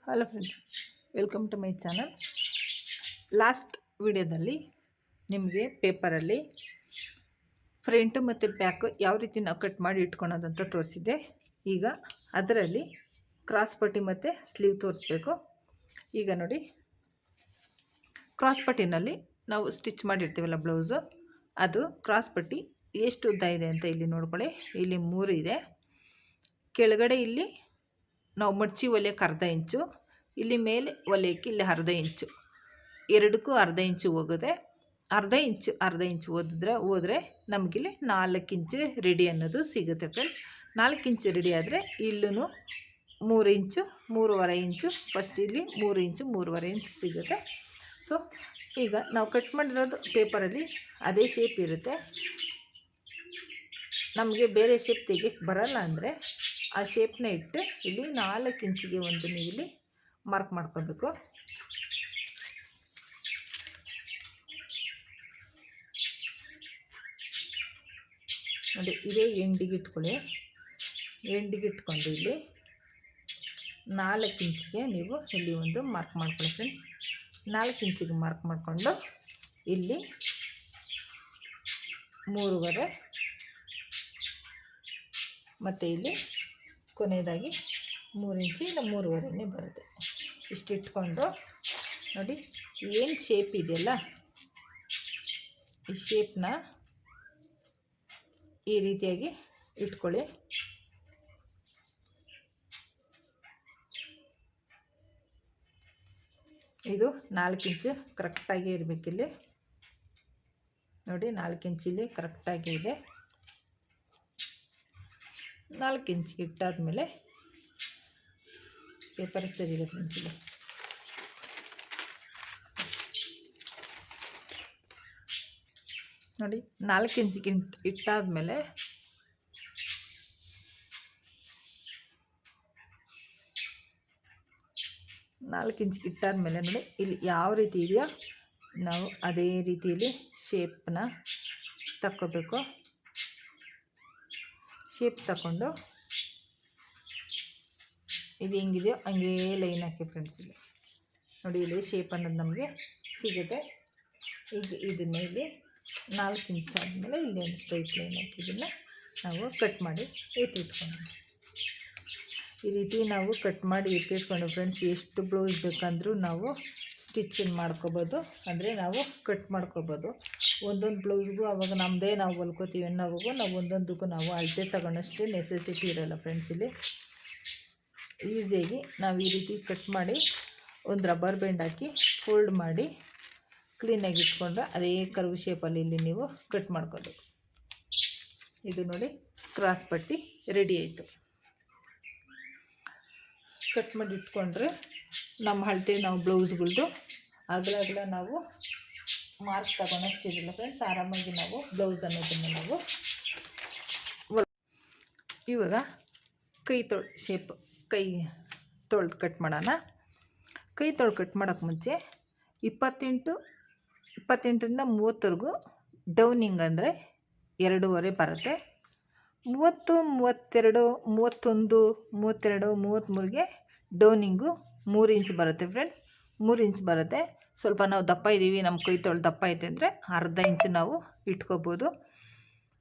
Hello friends, welcome to my channel. Last ವಿಡಿಯೋದಲ್ಲಿ ನಿಮಗೆ ಪೇಪರಲ್ಲಿ ಫ್ರಂಟು ಮತ್ತು ಬ್ಯಾಕು ಯಾವ ರೀತಿ ನಾವು ಕಟ್ ಮಾಡಿ ಇಟ್ಕೊಳೋದಂತ ತೋರಿಸಿದ್ದೆ. ಈಗ ಅದರಲ್ಲಿ ಕ್ರಾಸ್ ಪಟ್ಟಿ ಮತ್ತು ಸ್ಲೀವ್ ತೋರಿಸ್ಬೇಕು. ಈಗ ನೋಡಿ, ಕ್ರಾಸ್ ಪಟ್ಟಿನಲ್ಲಿ ನಾವು ಸ್ಟಿಚ್ ಮಾಡಿರ್ತೀವಲ್ಲ ಬ್ಲೌಸು, ಅದು ಕ್ರಾಸ್ ಪಟ್ಟಿ ಎಷ್ಟು ಉದ್ದ ಇದೆ ಅಂತ ಇಲ್ಲಿ ನೋಡ್ಕೊಳ್ಳಿ. ಇಲ್ಲಿ 3 ಇದೆ. ಕೆಳಗಡೆ ಇಲ್ಲಿ ನಾವು ಮಡ್ಚಿ ಹೊಲಿಯೋಕ್ಕೆ ಅರ್ಧ ಇಂಚು, ಇಲ್ಲಿ ಮೇಲೆ ಹೊಲಿಯೋಕ್ಕೆ ಇಲ್ಲಿ ಅರ್ಧ ಇಂಚು, ಎರಡಕ್ಕೂ ಅರ್ಧ ಇಂಚು ಹೋಗುತ್ತೆ. ಅರ್ಧ ಇಂಚು ಹೋದರೆ ನಮಗಿಲ್ಲಿ 4 ಇಂಚು ರೆಡಿ ಅನ್ನೋದು ಸಿಗುತ್ತೆ ಫ್ರೆಂಡ್ಸ್. 4 ಇಂಚು ರೆಡಿ ಆದರೆ ಇಲ್ಲೂ 3 ಇಂಚು 3.5 ಇಂಚು, ಫಸ್ಟ್ ಇಲ್ಲಿ 3 ಇಂಚು 3.5 ಇಂಚು ಸಿಗುತ್ತೆ. ಸೊ ಈಗ ನಾವು ಕಟ್ ಮಾಡಿರೋದು ಪೇಪರಲ್ಲಿ ಅದೇ ಶೇಪ್ ಇರುತ್ತೆ. ನಮಗೆ ಬೇರೆ ಶೇಪ್ ತೆಗಿಯಕ್ಕೆ ಬರಲ್ಲ ಅಂದರೆ ಆ ಶೇಪ್ನ ಇಟ್ಟು ಇಲ್ಲಿ 4 ಇಂಚಿಗೆ ಒಂದು ನೀವು ಇಲ್ಲಿ ಮಾರ್ಕ್ ಮಾಡ್ಕೊಬೇಕು. ನೋಡಿ, ಇದೇ ಎಂಡಿಗೆ ಇಟ್ಕೊಳ್ಳಿ. ಎಂಡಿಗೆ ಇಟ್ಕೊಂಡು ಇಲ್ಲಿ 4 ಇಂಚಿಗೆ ನೀವು ಇಲ್ಲಿ ಒಂದು ಮಾರ್ಕ್ ಮಾಡ್ಕೊಳ್ಳಿ ಫ್ರೆಂಡ್ಸ್. 4 ಇಂಚಿಗೆ ಮಾರ್ಕ್ ಮಾಡಿಕೊಂಡು ಇಲ್ಲಿ 3.5 ಮತ್ತು ಇಲ್ಲಿ ಕೊನೆಯದಾಗಿ 3 ಇಂಚು, ಇಲ್ಲ 3.5 ಬರುತ್ತೆ. ಇಷ್ಟು ಇಟ್ಕೊಂಡು ನೋಡಿ, ಏನು ಶೇಪ್ ಇದೆಯಲ್ಲ ಈ ಶೇಪ್ನ ಈ ರೀತಿಯಾಗಿ ಇಟ್ಕೊಳ್ಳಿ. ಇದು 4 ಇಂಚು ಕರೆಕ್ಟಾಗಿ ಇರಬೇಕಿಲ್ಲಿ. ನೋಡಿ, 4 ಇಂಚಲ್ಲಿ ಕರೆಕ್ಟಾಗಿ ಇದೆ. 4 ಇಂಚಿಗೆ ಇಟ್ಟಾದಮೇಲೆ ಪೇಪರ್ ಸರಿ ಇದೆ ಫ್ರೆಂಡ್ಸ್. ಇಲ್ಲಿ ನೋಡಿ, 4 ಇಂಚಿಗೆ ಇಟ್ಟಾದಮೇಲೆ ನೋಡಿ, ಇಲ್ಲಿ ಯಾವ ರೀತಿ ಇದೆಯೋ ನಾವು ಅದೇ ರೀತಿಯಲ್ಲಿ ಶೇಪ್ನ ತಕ್ಕೋಬೇಕು. ಶೇಪ್ ತಗೊಂಡು ಇದು ಹೆಂಗಿದೆಯೋ ಹಂಗೇ ಲೈನ್ ಹಾಕಿ ಫ್ರೆಂಡ್ಸ್. ಇಲ್ಲಿ ನೋಡಿ, ಇಲ್ಲಿ ಶೇಪ್ ಅನ್ನೋದು ನಮಗೆ ಸಿಗುತ್ತೆ. ಈಗ ಇದನ್ನ ಇಲ್ಲಿ 4 ಇಂಚ್ ಆದಮೇಲೆ ಇಲ್ಲಿ ಒಂದು ಸ್ಟ್ರೈಟ್ ಲೈನ್ ಹಾಕಿ ಇದನ್ನು ನಾವು ಕಟ್ ಮಾಡಿ ಎತ್ತಿಟ್ಕೊಂಡು ಈ ರೀತಿ ನಾವು ಕಟ್ ಮಾಡಿ ಎತ್ತಿಟ್ಕೊಂಡು ಫ್ರೆಂಡ್ಸ್, ಎಷ್ಟು ಬ್ಲೌಸ್ ಬೇಕಂದ್ರೂ ನಾವು ಸ್ಟಿಚಿಂಗ್ ಮಾಡ್ಕೋಬೋದು, ಅಂದರೆ ನಾವು ಕಟ್ ಮಾಡ್ಕೋಬೋದು. ಒಂದೊಂದು ಬ್ಲೌಸ್ಗೂ ಅವಾಗ ನಮ್ಮದೇ ನಾವು ಹೊಲ್ಕೋತೀವಿ ಅನ್ನೋವಾಗ ನಾವು ಒಂದೊಂದಕ್ಕೂ ನಾವು ಅಳತೆ ತಗೊಳ್ಳೋಷ್ಟು ನೆಸೆಸಿಟಿ ಇರೋಲ್ಲ ಫ್ರೆಂಡ್ಸ್. ಇಲ್ಲಿ ಈಸಿಯಾಗಿ ನಾವು ಈ ರೀತಿ ಕಟ್ ಮಾಡಿ ಒಂದು ರಬ್ಬರ್ ಬ್ಯಾಂಡ್ ಹಾಕಿ ಫೋಲ್ಡ್ ಮಾಡಿ ಕ್ಲೀನಾಗಿ ಇಟ್ಕೊಂಡ್ರೆ ಅದೇ ಕರ್ವ್ ಶೇಪಲ್ಲಿ ಇಲ್ಲಿ ನೀವು ಕಟ್ ಮಾಡ್ಕೋಬೇಕು. ಇದು ನೋಡಿ, ಕ್ರಾಸ್ ಪಟ್ಟಿ ರೆಡಿ ಆಯಿತು. ಕಟ್ ಮಾಡಿ ಇಟ್ಕೊಂಡ್ರೆ ನಮ್ಮ ಅಳತೆ ನಾವು ಬ್ಲೌಸ್ಗಳ್ದು ಅಗಲ ನಾವು ಮಾರ್ಕ್ ತಗೊಳೋಷ್ಟಿರಲಿಲ್ಲ ಫ್ರೆಂಡ್ಸ್. ಆರಾಮಾಗಿ ನಾವು ಬ್ಲೌಸ್ ಅನ್ನೋದನ್ನು ನಾವು ಇವಾಗ ಕೈ ತೊಳೆದು ಕಟ್ ಮಾಡೋಣ. ಕೈ ತೊಳೆದು ಕಟ್ ಮಾಡೋಕ್ಕೆ ಮುಂಚೆ 28ರಿಂದ 30ವರೆಗೂ ಡೌನಿಂಗ್ ಅಂದರೆ 2.5 ಬರುತ್ತೆ. 30, 32, 31, 32, 33ಗೆ ಡೌನಿಂಗು 3 ಇಂಚ್ ಬರುತ್ತೆ ಫ್ರೆಂಡ್ಸ್. 3 ಇಂಚ್ ಬರುತ್ತೆ. ಸ್ವಲ್ಪ ನಾವು ದಪ್ಪ ಇದ್ದೀವಿ, ನಮ್ಮ ಕೈ ತೊಳೆದು ದಪ್ಪ ಐತೆ ಅಂದರೆ ಅರ್ಧ ಇಂಚು ನಾವು ಇಟ್ಕೋಬೋದು.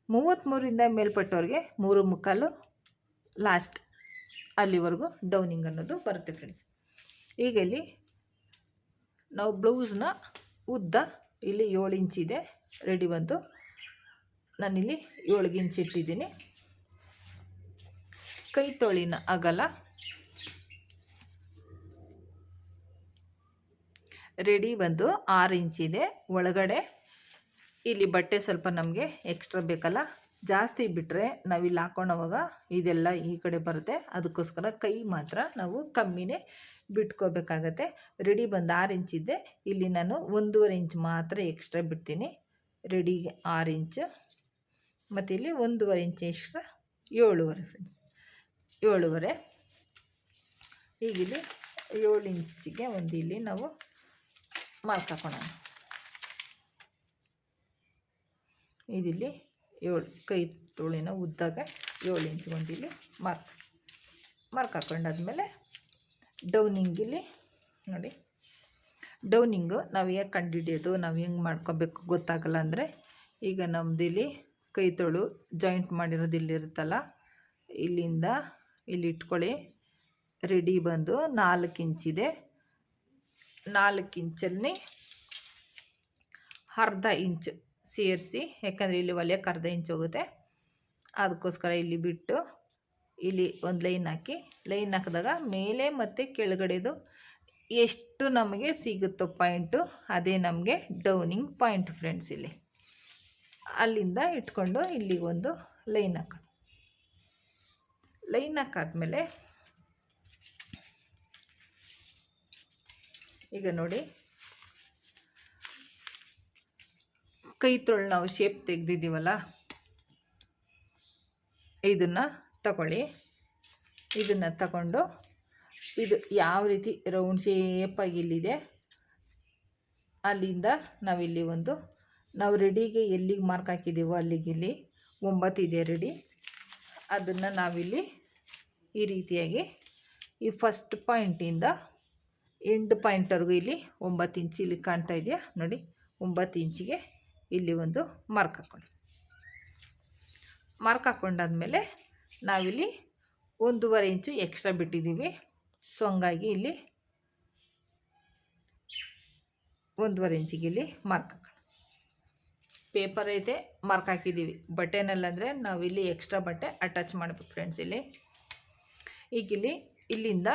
33ರಿಂದ ಮೇಲ್ಪಟ್ಟವ್ರಿಗೆ 3.25 ಲಾಸ್ಟ್ ಅಲ್ಲಿವರೆಗೂ ಡೌನಿಂಗ್ ಅನ್ನೋದು ಬರುತ್ತೆ ಫ್ರೆಂಡ್ಸ್. ಈಗ ಇಲ್ಲಿ ನಾವು ಬ್ಲೌಸ್ನ ಉದ್ದ ಇಲ್ಲಿ 7 ಇಂಚಿದೆ ರೆಡಿ ಬಂತು. ನಾನಿಲ್ಲಿ 7 ಇಂಚ್ ಇಟ್ಟಿದ್ದೀನಿ. ಕೈ ತೊಳಿನ ಅಗಲ ರೆಡಿ ಬಂದು 6 ಇಂಚಿದೆ. ಒಳಗಡೆ ಇಲ್ಲಿ ಬಟ್ಟೆ ಸ್ವಲ್ಪ ನಮಗೆ ಎಕ್ಸ್ಟ್ರಾ ಬೇಕಲ್ಲ, ಜಾಸ್ತಿ ಬಿಟ್ಟರೆ ನಾವಿಲ್ಲಿ ಹಾಕೊಳ್ಳೋವಾಗ ಇದೆಲ್ಲ ಈ ಕಡೆ ಬರುತ್ತೆ. ಅದಕ್ಕೋಸ್ಕರ ಕೈ ಮಾತ್ರ ನಾವು ಕಮ್ಮಿನೇ ಬಿಟ್ಕೋಬೇಕಾಗತ್ತೆ. ರೆಡಿ ಬಂದು 6 ಇಂಚಿದೆ. ಇಲ್ಲಿ ನಾನು 1.5 ಇಂಚ್ ಮಾತ್ರ ಎಕ್ಸ್ಟ್ರಾ ಬಿಡ್ತೀನಿ. ರೆಡಿಗೆ 6 ಇಂಚು ಮತ್ತು ಇಲ್ಲಿ 1.5 ಇಂಚ್ ಎಕ್ಸ್ಟ್ರಾ 7.5 ಫ್ರೆಂಡ್ಸ್. 7.5. ಈಗಿಲ್ಲಿ 7 ಇಂಚಿಗೆ ಒಂದು ಇಲ್ಲಿ ನಾವು ಮಾರ್ಕ್ ಹಾಕೋಣ. ಇದಿಲ್ಲಿ 7 ಕೈ ತೋಳಿನ ಉದ್ದಾಗ 7 ಇಂಚ್ ಒಂದು ಇಲ್ಲಿ ಮಾರ್ಕ್ ಹಾಕೊಂಡಾದ್ಮೇಲೆ ಡೌನಿಂಗಿಲ್ಲಿ ನೋಡಿ, ಡೌನಿಂಗು ನಾವು ಹೇಗೆ ಕಂಡುಹಿಡಿಯೋದು, ನಾವು ಹೆಂಗೆ ಮಾಡ್ಕೋಬೇಕು ಗೊತ್ತಾಗಲ್ಲ ಅಂದರೆ, ಈಗ ನಮ್ಮದಿಲ್ಲಿ ಕೈ ತೊಳು ಜಾಯಿಂಟ್ ಮಾಡಿರೋದು ಇಲ್ಲಿರುತ್ತಲ್ಲ, ಇಲ್ಲಿಂದ ಇಲ್ಲಿ ಇಟ್ಕೊಳ್ಳಿ. ರೆಡಿ ಬಂದು 4 ಇಂಚಿದೆ. 4 ಇಂಚಲ್ಲಿ ಅರ್ಧ ಇಂಚ್ ಸೇರಿಸಿ, ಯಾಕಂದರೆ ಇಲ್ಲಿ ಹೊಲಿಯೋಕ್ಕೆ ಅರ್ಧ ಇಂಚ್ ಹೋಗುತ್ತೆ, ಅದಕ್ಕೋಸ್ಕರ ಇಲ್ಲಿ ಬಿಟ್ಟು ಇಲ್ಲಿ ಒಂದು ಲೈನ್ ಹಾಕಿ, ಲೈನ್ ಹಾಕಿದಾಗ ಮೇಲೆ ಮತ್ತು ಕೆಳಗಡೆದು ಎಷ್ಟು ನಮಗೆ ಸಿಗುತ್ತೋ ಪಾಯಿಂಟು, ಅದೇ ನಮಗೆ ಡೌನಿಂಗ್ ಪಾಯಿಂಟ್ ಫ್ರೆಂಡ್ಸ್. ಇಲ್ಲಿ ಅಲ್ಲಿಂದ ಇಟ್ಕೊಂಡು ಇಲ್ಲಿಗೆ ಒಂದು ಲೈನ್ ಹಾಕೋಣ. ಲೈನ್ ಹಾಕಾದ್ಮೇಲೆ ಈಗ ನೋಡಿ, ಕೈ ತೊಳು ನಾವು ಶೇಪ್ ತೆಗೆದಿದ್ದೀವಲ್ಲ, ಇದನ್ನು ತಗೊಳ್ಳಿ. ಇದನ್ನು ತಗೊಂಡು ಇದು ಯಾವ ರೀತಿ ರೌಂಡ್ ಶೇಪಾಗಿ ಇಲ್ಲಿದೆ, ಅಲ್ಲಿಂದ ನಾವಿಲ್ಲಿ ನಾವು ರೆಡಿಗೆ ಎಲ್ಲಿಗೆ ಮಾರ್ಕ್ ಹಾಕಿದ್ದೀವೋ ಅಲ್ಲಿಗೆ ಇಲ್ಲಿ 9 ಇದೆ ರೆಡಿ. ಅದನ್ನು ನಾವಿಲ್ಲಿ ಈ ರೀತಿಯಾಗಿ ಈ ಫಸ್ಟ್ ಪಾಯಿಂಟಿಂದ ಎಂಡ್ ಪಾಯಿಂಟ್ವರೆಗೂ ಇಲ್ಲಿ 9 ಇಂಚ್ ಇಲ್ಲಿ ಕಾಣ್ತಾ ಇದೆಯಾ ನೋಡಿ, 9 ಇಂಚಿಗೆ ಇಲ್ಲಿ ಒಂದು ಮಾರ್ಕ್ ಹಾಕ್ಕೊಳ್ಳಿ. ಮಾರ್ಕ್ ಹಾಕ್ಕೊಂಡಾದ್ಮೇಲೆ ನಾವಿಲ್ಲಿ 1.5 ಇಂಚು ಎಕ್ಸ್ಟ್ರಾ ಬಿಟ್ಟಿದ್ದೀವಿ. ಸೊ ಹಂಗಾಗಿ ಇಲ್ಲಿ 1.5 ಇಂಚಿಗೆ ಇಲ್ಲಿ ಮಾರ್ಕ್ ಹಾಕೋಣ. ಪೇಪರ್ ಐತೆ ಮಾರ್ಕ್ ಹಾಕಿದ್ದೀವಿ, ಬಟ್ಟೆನಲ್ಲಂದರೆ ನಾವಿಲ್ಲಿ ಎಕ್ಸ್ಟ್ರಾ ಬಟ್ಟೆ ಅಟ್ಯಾಚ್ ಮಾಡಬೇಕು ಫ್ರೆಂಡ್ಸ್. ಈಗ ಇಲ್ಲಿಂದ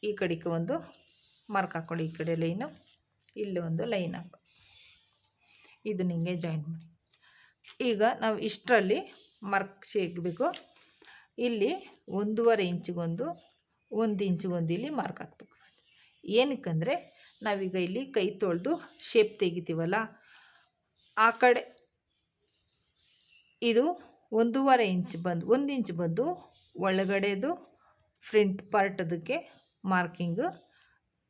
ಈ ಕಡೆಗೆ ಒಂದು ಮಾರ್ಕ್ ಹಾಕ್ಕೊಳ್ಳಿ, ಈ ಕಡೆ ಲೈನು, ಇಲ್ಲಿ ಒಂದು ಲೈನ್ ಹಾಕ್ಕೊಳ್ಳಿ, ಇದು ನಿಮಗೆ ಜಾಯಿಂಟ್ ಮಾಡಿ. ಈಗ ನಾವು ಇಷ್ಟರಲ್ಲಿ ಮಾರ್ಕ್ ಸಿಗಬೇಕು. ಇಲ್ಲಿ 1.5 ಇಂಚಿಗೊಂದು, 1 ಇಂಚಿಗೊಂದು ಇಲ್ಲಿ ಮಾರ್ಕ್ ಹಾಕ್ಬೇಕು. ಏನಕ್ಕಂದರೆ ನಾವೀಗ ಇಲ್ಲಿ ಕೈ ತೊಳೆದು ಶೇಪ್ ತೆಗಿತೀವಲ್ಲ, ಆ ಕಡೆ ಇದು 1.5 ಇಂಚ್ ಬಂದು 1 ಇಂಚ್ ಬಂದು ಒಳಗಡೆದು ಫ್ರಂಟ್ ಪಾರ್ಟ್ ಅದಕ್ಕೆ ಮಾರ್ಕಿಂಗು,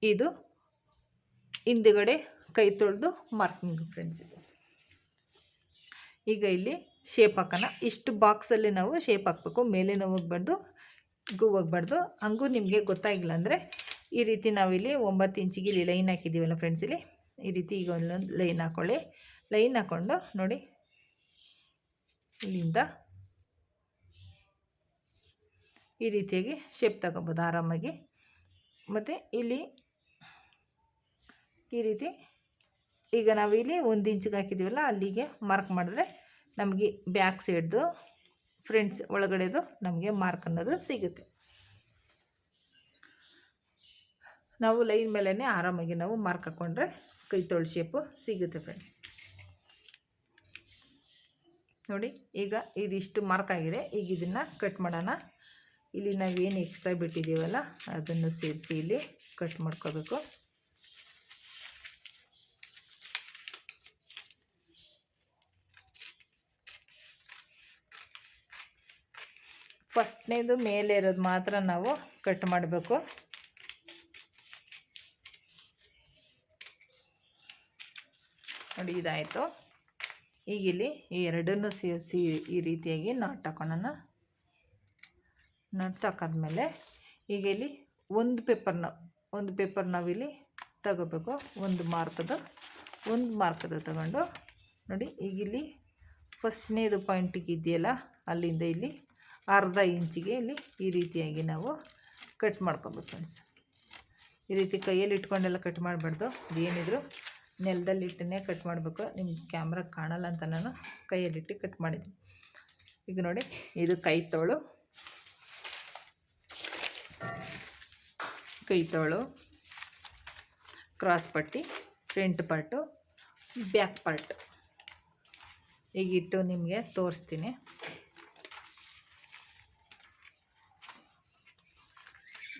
ಇದು ಹಿಂದುಗಡೆ ಕೈ ತೊಳೆದು ಮಾರ್ಕಿಂಗು ಫ್ರೆಂಡ್ಸ್. ಇದು ಈಗ ಇಲ್ಲಿ ಶೇಪ್ ಹಾಕೋಣ. ಇಷ್ಟು ಬಾಕ್ಸಲ್ಲಿ ನಾವು ಶೇಪ್ ಹಾಕಬೇಕು, ಮೇಲೆ ಹೋಗ್ಬಾರ್ದು, ಹೋಗ್ಬಾರ್ದು. ಹಂಗೂ ನಿಮಗೆ ಗೊತ್ತಾಗಿಲ್ಲ ಅಂದರೆ ಈ ರೀತಿ ನಾವಿಲ್ಲಿ 9 ಇಂಚಿಗೆ ಇಲ್ಲಿ ಲೈನ್ ಹಾಕಿದ್ದೀವಲ್ಲ ಫ್ರೆಂಡ್ಸ್, ಇಲ್ಲಿ ಈ ರೀತಿ ಈಗ ಒಂದೊಂದು ಲೈನ್ ಹಾಕ್ಕೊಳ್ಳಿ. ಲೈನ್ ಹಾಕ್ಕೊಂಡು ನೋಡಿ, ಇಲ್ಲಿಂದ ಈ ರೀತಿಯಾಗಿ ಶೇಪ್ ತಗೋಬೋದು ಆರಾಮಾಗಿ. ಮತ್ತು ಇಲ್ಲಿ ಈ ರೀತಿ ಈಗ ನಾವಿಲ್ಲಿ 1 ಇಂಚಿಗೆ ಹಾಕಿದ್ದೀವಲ್ಲ, ಅಲ್ಲಿಗೆ ಮಾರ್ಕ್ ಮಾಡಿದ್ರೆ ನಮಗೆ ಬ್ಯಾಕ್ ಸೈಡ್ದು ಫ್ರಂಟ್ಸ್ ಒಳಗಡೆದು ನಮಗೆ ಮಾರ್ಕ್ ಅನ್ನೋದು ಸಿಗುತ್ತೆ. ನಾವು ಲೈನ್ ಮೇಲೇ ಆರಾಮಾಗಿ ನಾವು ಮಾರ್ಕ್ ಹಾಕ್ಕೊಂಡ್ರೆ ಕೈ ತೊಳ್ ಶೇಪು ಸಿಗುತ್ತೆ ಫ್ರೆಂಡ್ಸ್. ನೋಡಿ, ಈಗ ಇದಿಷ್ಟು ಮಾರ್ಕ್ ಆಗಿದೆ. ಈಗ ಇದನ್ನು ಕಟ್ ಮಾಡೋಣ. ಇಲ್ಲಿ ನಾವೇನು ಎಕ್ಸ್ಟ್ರಾ ಬಿಟ್ಟಿದ್ದೀವಲ್ಲ ಅದನ್ನು ಸೇರಿಸಿ ಇಲ್ಲಿ ಕಟ್ ಮಾಡ್ಕೋಬೇಕು. ಫಸ್ಟ್ನೇದು ಮೇಲೆ ಇರೋದು ಮಾತ್ರ ನಾವು ಕಟ್ ಮಾಡಬೇಕು. ನೋಡಿ, ಇದಾಯಿತು. ಈಗ ಇಲ್ಲಿ ಈ ಎರಡನ್ನೂ ಸೇರಿಸಿ ಈ ರೀತಿಯಾಗಿ ನಾಟ್ ಹಾಕೋಣ. ನಾಟ್ ಹಾಕಾದ್ಮೇಲೆ ಈಗ ಇಲ್ಲಿ ಒಂದು ಪೇಪರ್ ನಾವಿಲ್ಲಿ ತಗೋಬೇಕು. ಒಂದು ಮಾರ್ಕದ ತಗೊಂಡು ನೋಡಿ, ಈಗ ಇಲ್ಲಿ ಫಸ್ಟ್ನೇದು ಪಾಯಿಂಟಿಗೆ ಇದೆಯಲ್ಲ, ಅಲ್ಲಿಂದ ಇಲ್ಲಿ ಅರ್ಧ ಇಂಚಿಗೆ ಇಲ್ಲಿ ಈ ರೀತಿಯಾಗಿ ನಾವು ಕಟ್ ಮಾಡ್ಕೊಬೇಕು ಫ್ರೆಂಡ್ಸ್. ಈ ರೀತಿ ಕೈಯಲ್ಲಿ ಇಟ್ಕೊಂಡೆಲ್ಲ ಕಟ್ ಮಾಡಬಾರ್ದು, ಏನಿದ್ರು ನೆಲದಲ್ಲಿಟ್ಟೇ ಕಟ್ ಮಾಡಬೇಕು. ನಿಮ್ಗೆ ಕ್ಯಾಮ್ರಾ ಕಾಣಲ್ಲ ಅಂತ ನಾನು ಕೈಯಲ್ಲಿಟ್ಟು ಕಟ್ ಮಾಡಿದ್ದೀನಿ. ಈಗ ನೋಡಿ, ಇದು ಕೈ ತೊಳು, ಕ್ರಾಸ್ ಪಟ್ಟಿ, ಫ್ರಂಟ್ ಪಾರ್ಟು, ಬ್ಯಾಕ್ ಪಾರ್ಟ್ ಈಗಿಟ್ಟು ನಿಮಗೆ ತೋರಿಸ್ತೀನಿ.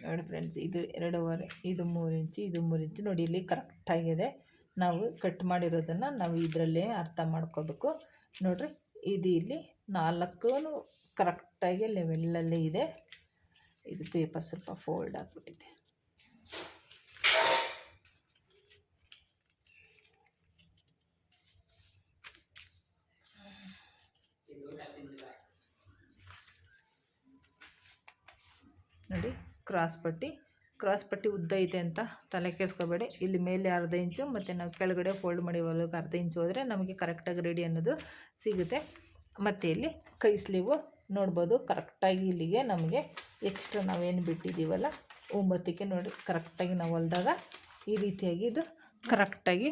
ನೋಡಿ ಫ್ರೆಂಡ್ಸ್, ಇದು 2.5, ಇದು 3 ಇಂಚು, ಇದು 3 ಇಂಚು. ನೋಡಿ, ಇಲ್ಲಿ ಕರೆಕ್ಟಾಗಿದೆ. ನಾವು ಕಟ್ ಮಾಡಿರೋದನ್ನು ನಾವು ಇದರಲ್ಲೇ ಅರ್ಥ ಮಾಡ್ಕೋಬೇಕು. ನೋಡಿರಿ, ಇದು ಇಲ್ಲಿ 4 ಕರೆಕ್ಟಾಗಿ ಲೆವೆಲ್ಲಲ್ಲೇ ಇದೆ. ಇದು ಪೇಪರ್ ಸ್ವಲ್ಪ ಫೋಲ್ಡ್ ಆಗಿಬಿಟ್ಟಿದೆ. ನೋಡಿ, ಕ್ರಾಸ್ ಪಟ್ಟಿ ಉದ್ದ ಇದೆ ಅಂತ ತಲೆ ಕೆಡಿಸ್ಕೋಬೇಡಿ. ಇಲ್ಲಿ ಮೇಲೆ ಅರ್ಧ ಇಂಚು ಮತ್ತು ನಾವು ಕೆಳಗಡೆ ಫೋಲ್ಡ್ ಮಾಡಿ ಹೊಲಿಗೆ ಅರ್ಧ ಇಂಚು ಹೋದರೆ ನಮಗೆ ಕರೆಕ್ಟಾಗಿ ರೆಡಿ ಅನ್ನೋದು ಸಿಗುತ್ತೆ. ಮತ್ತು ಇಲ್ಲಿ ಕೈ ಸ್ಲೀವು ನೋಡ್ಬೋದು, ಕರೆಕ್ಟಾಗಿ ಇಲ್ಲಿಗೆ ನಮಗೆ ಎಕ್ಸ್ಟ್ರಾ ನಾವೇನು ಬಿಟ್ಟಿದ್ದೀವಲ್ಲ 9ಕ್ಕೆ ನೋಡಿ ಕರೆಕ್ಟಾಗಿ ನಾವು ಹೊಲಿದಾಗ ಈ ರೀತಿಯಾಗಿ ಇದು ಕರೆಕ್ಟಾಗಿ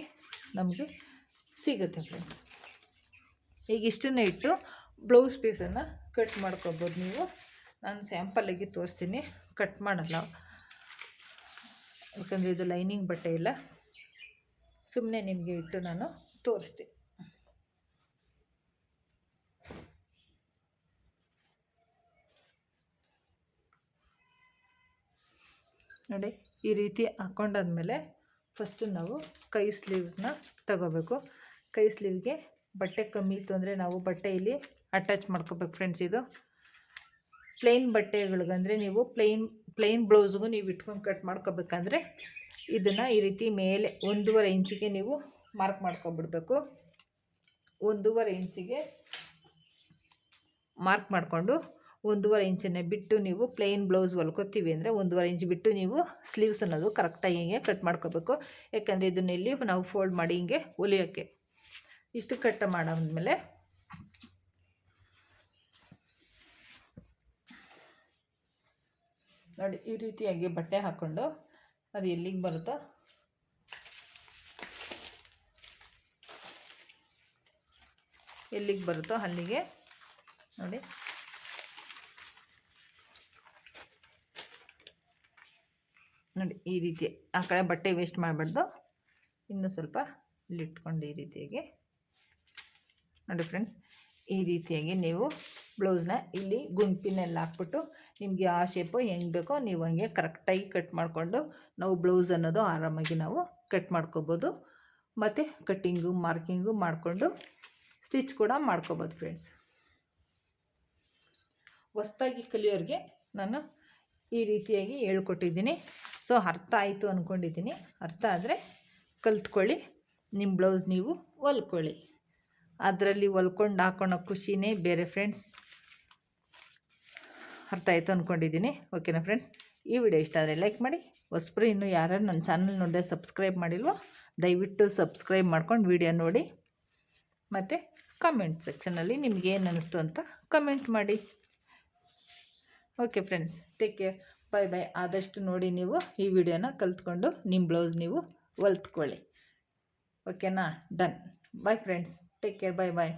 ನಮಗೆ ಸಿಗುತ್ತೆ ಫ್ರೆಂಡ್ಸ್. ಈಗ ಇಷ್ಟನ್ನೇ ಇಟ್ಟು ಬ್ಲೌಸ್ ಪೀಸನ್ನು ಕಟ್ ಮಾಡ್ಕೊಬೋದು ನೀವು. ನಾನು ಸ್ಯಾಂಪಲ್ಲಾಗಿ ತೋರಿಸ್ತೀನಿ, ಕಟ್ ಮಾಡಲ್ಲ ಯಾಕಂದರೆ ಇದು ಲೈನಿಂಗ್ ಬಟ್ಟೆ ಇಲ್ಲ. ಸುಮ್ಮನೆ ನಿಮಗೆ ಇಟ್ಟು ನಾನು ತೋರಿಸ್ತೀನಿ. ನೋಡಿ ಈ ರೀತಿ ಹಾಕ್ಕೊಂಡಾದ್ಮೇಲೆ ಫಸ್ಟು ನಾವು ಕೈ ಸ್ಲೀವ್ಸ್ನ ತಗೋಬೇಕು. ಕೈ ಸ್ಲೀವ್ಗೆ ಬಟ್ಟೆ ಕಮ್ಮಿ ಇತ್ತು ಅಂದರೆ ನಾವು ಬಟ್ಟೆ ಇಲ್ಲಿ ಅಟ್ಯಾಚ್ ಮಾಡ್ಕೋಬೇಕು ಫ್ರೆಂಡ್ಸ್. ಇದು ಪ್ಲೇನ್ ಬಟ್ಟೆಗಳಿಗಂದರೆ ನೀವು ಪ್ಲೇನ್ ಬ್ಲೌಸ್ಗೂ ನೀವು ಇಟ್ಕೊಂಡು ಕಟ್ ಮಾಡ್ಕೋಬೇಕಂದ್ರೆ ಇದನ್ನು ಈ ರೀತಿ ಮೇಲೆ 1.5 ಇಂಚಿಗೆ ನೀವು ಮಾರ್ಕ್ ಮಾಡ್ಕೊಬಿಡ್ಬೇಕು. 1.5 ಇಂಚಿಗೆ ಮಾರ್ಕ್ ಮಾಡಿಕೊಂಡು 1.5 ಇಂಚನ್ನೇ ಬಿಟ್ಟು ನೀವು ಪ್ಲೇನ್ ಬ್ಲೌಸ್ ಹೊಲ್ಕೋತೀವಿ ಅಂದರೆ 1.5 ಇಂಚ್ ಬಿಟ್ಟು ನೀವು ಸ್ಲೀವ್ಸ್ ಅನ್ನೋದು ಕರೆಕ್ಟಾಗಿ ಹಿಂಗೆ ಕಟ್ ಮಾಡ್ಕೋಬೇಕು. ಯಾಕಂದರೆ ಇದನ್ನ ಇಲ್ಲಿ ನಾವು ಫೋಲ್ಡ್ ಮಾಡಿ ಹಿಂಗೆ ಹೊಲಿಯೋಕ್ಕೆ ಇಷ್ಟು ಕಟ್ ಮಾಡಾದ್ಮೇಲೆ ನೋಡಿ ಈ ರೀತಿಯಾಗಿ ಬಟ್ಟೆ ಹಾಕ್ಕೊಂಡು ಅದು ಎಲ್ಲಿಗೆ ಬರುತ್ತೋ ಅಲ್ಲಿಗೆ ನೋಡಿ ಈ ರೀತಿ ಆ ಕಡೆ ಬಟ್ಟೆ ವೇಸ್ಟ್ ಮಾಡಬಾರ್ದು. ಇನ್ನೂ ಸ್ವಲ್ಪ ಇಲ್ಲಿಟ್ಕೊಂಡು ಈ ರೀತಿಯಾಗಿ ನೋಡಿ ಫ್ರೆಂಡ್ಸ್, ಈ ರೀತಿಯಾಗಿ ನೀವು ಬ್ಲೌಸ್ನ ಇಲ್ಲಿ ಗುಂಪಿನೆಲ್ಲ ಹಾಕ್ಬಿಟ್ಟು ನಿಮಗೆ ಆ ಶೇಪು ಹೆಂಗೆ ಬೇಕೋ ನೀವು ಹಂಗೆ ಕರೆಕ್ಟಾಗಿ ಕಟ್ ಮಾಡಿಕೊಂಡು ನಾವು ಬ್ಲೌಸ್ ಅನ್ನೋದು ಆರಾಮಾಗಿ ನಾವು ಕಟ್ ಮಾಡ್ಕೋಬೋದು. ಮತ್ತು ಕಟ್ಟಿಂಗು ಮಾರ್ಕಿಂಗು ಮಾಡಿಕೊಂಡು ಸ್ಟಿಚ್ ಕೂಡ ಮಾಡ್ಕೋಬೋದು ಫ್ರೆಂಡ್ಸ್. ಹೊಸ್ದಾಗಿ ಕಲಿಯೋರಿಗೆ ನಾನು ಈ ರೀತಿಯಾಗಿ ಹೇಳ್ಕೊಟ್ಟಿದ್ದೀನಿ. ಸೊ ಅರ್ಥ ಆಯಿತು ಅಂದ್ಕೊಂಡಿದ್ದೀನಿ. ಅರ್ಥ ಆದರೆ ಕಲ್ತ್ಕೊಳ್ಳಿ, ನಿಮ್ಮ ಬ್ಲೌಸ್ ನೀವು ಹೊಲ್ಕೊಳ್ಳಿ. ಅದರಲ್ಲಿ ಹೊಲ್ಕೊಂಡು ಹಾಕೊಳ್ಳೋ ಖುಷಿನೇ ಬೇರೆ ಫ್ರೆಂಡ್ಸ್. ಅರ್ಥ ಆಯಿತು ಅಂದ್ಕೊಂಡಿದ್ದೀನಿ. ಓಕೆನಾ ಫ್ರೆಂಡ್ಸ್, ಈ ವಿಡಿಯೋ ಇಷ್ಟ ಆದರೆ ಲೈಕ್ ಮಾಡಿ. ಹೊಸಬ್ರು ಇನ್ನೂ ಯಾರು ನನ್ನ ಚಾನಲ್ ನೋಡಿದೆ ಸಬ್ಸ್ಕ್ರೈಬ್ ಮಾಡಿಲ್ವೋ ದಯವಿಟ್ಟು ಸಬ್ಸ್ಕ್ರೈಬ್ ಮಾಡ್ಕೊಂಡು ವಿಡಿಯೋ ನೋಡಿ. ಮತ್ತು ಕಮೆಂಟ್ ಸೆಕ್ಷನಲ್ಲಿ ನಿಮಗೇನು ಅನ್ನಿಸ್ತು ಅಂತ ಕಮೆಂಟ್ ಮಾಡಿ. Okay friends, take care, bye ಬಾಯ್. ಆದಷ್ಟು ನೋಡಿ ನೀವು ಈ ವಿಡಿಯೋನ ಕಲ್ತ್ಕೊಂಡು ನಿಮ್ಮ ಬ್ಲೌಸ್ ನೀವು ಹೊಲ್ತ್ಕೊಳ್ಳಿ. ಓಕೆನಾ? Done. Bye friends, take care, bye ಬಾಯ್.